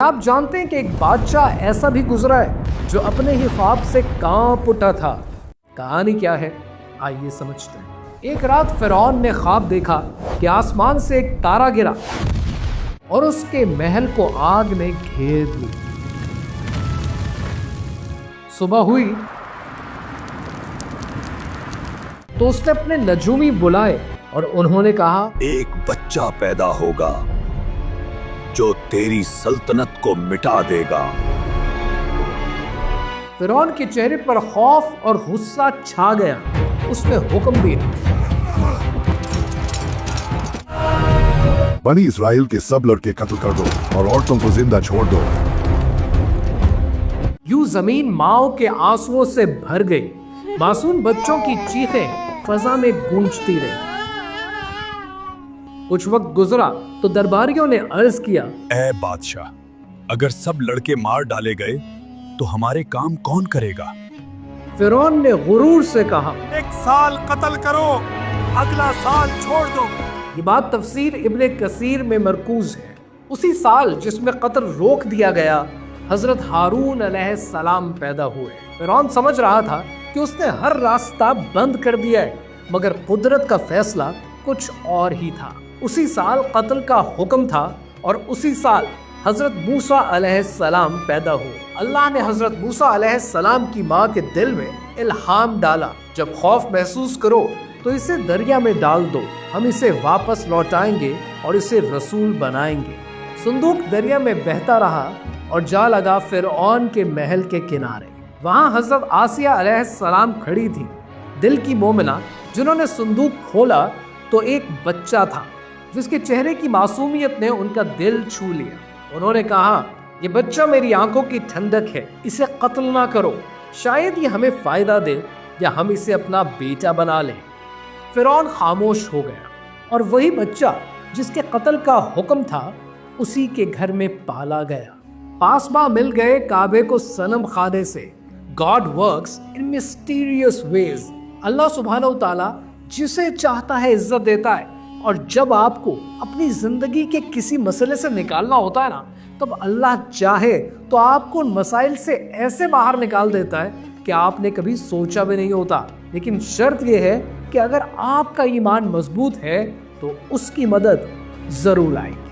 آپ جانتے ہیں کہ ایک بادشاہ ایسا بھی گزرا ہے جو اپنے ہی خواب سے کانپ اٹھا تھا۔ کہانی کیا ہے آئیے سمجھتے ہیں۔ ایک رات فرعون نے خواب دیکھا کہ آسمان سے ایک تارا گرا اور اس کے محل کو آگ نے گھیر لیا۔ صبح ہوئی تو اس نے اپنے نجومی بلائے اور انہوں نے کہا، ایک بچہ پیدا ہوگا جو تیری سلطنت کو مٹا دے گا۔ فرعون کے چہرے پر خوف اور غصہ چھا گیا۔ اس نے حکم دیا، بنی اسرائیل کے سب لڑکے قتل کر دو اور عورتوں کو زندہ چھوڑ دو۔ یوں زمین ماؤں کے آنسوؤں سے بھر گئی۔ معصوم بچوں کی چیخیں فضا میں گونجتی رہی۔ کچھ وقت گزرا تو درباریوں نے عرض کیا، اے بادشاہ، اگر سب لڑکے مار ڈالے گئے تو ہمارے کام کون کرے گا؟ فرعون نے غرور سے کہا، 1 سال قتل کرو، اگلا سال چھوڑ دو۔ یہ بات تفسیر ابن کثیر میں مرکوز ہے۔ اسی سال جس میں قتل روک دیا گیا، حضرت ہارون علیہ السلام پیدا ہوئے۔ فرعون سمجھ رہا تھا کہ اس نے ہر راستہ بند کر دیا ہے، مگر قدرت کا فیصلہ کچھ اور ہی تھا۔ اسی سال قتل کا حکم تھا اور اسی سال حضرت موسیٰ علیہ السلام پیدا ہوئے۔ اللہ نے حضرت موسیٰ علیہ السلام کی ماں کے دل میں الہام ڈالا، جب خوف محسوس کرو تو اسے دریا میں ڈال دو، ہم اسے واپس لوٹائیں گے اور اسے رسول بنائیں گے۔ صندوق دریا میں بہتا رہا اور جا لگا فرعون کے محل کے کنارے۔ وہاں حضرت آسیہ علیہ السلام کھڑی تھی، دل کی مومنہ، جنہوں نے صندوق کھولا تو ایک بچہ تھا جس کے چہرے کی معصومیت نے ان کا دل چھو لیا۔ انہوں نے کہا، یہ بچہ میری آنکھوں کی ٹھنڈک ہے، اسے قتل نہ کرو، شاید یہ ہمیں فائدہ دے یا ہم اسے اپنا بیٹا بنا لیں۔ فرعون خاموش ہو گیا اور وہی بچہ جس کے قتل کا حکم تھا اسی کے گھر میں پالا گیا۔ پاسباں مل گئے کعبے کو صنم خانے سے۔ God works in mysterious ways۔ اللہ سبحانہ و تعالیٰ جسے چاہتا ہے عزت دیتا ہے، اور جب آپ کو اپنی زندگی کے کسی مسئلے سے نکالنا ہوتا ہے نا، تب اللہ چاہے تو آپ کو ان مسائل سے ایسے باہر نکال دیتا ہے کہ آپ نے کبھی سوچا بھی نہیں ہوتا۔ لیکن شرط یہ ہے کہ اگر آپ کا ایمان مضبوط ہے تو اس کی مدد ضرور آئے گی۔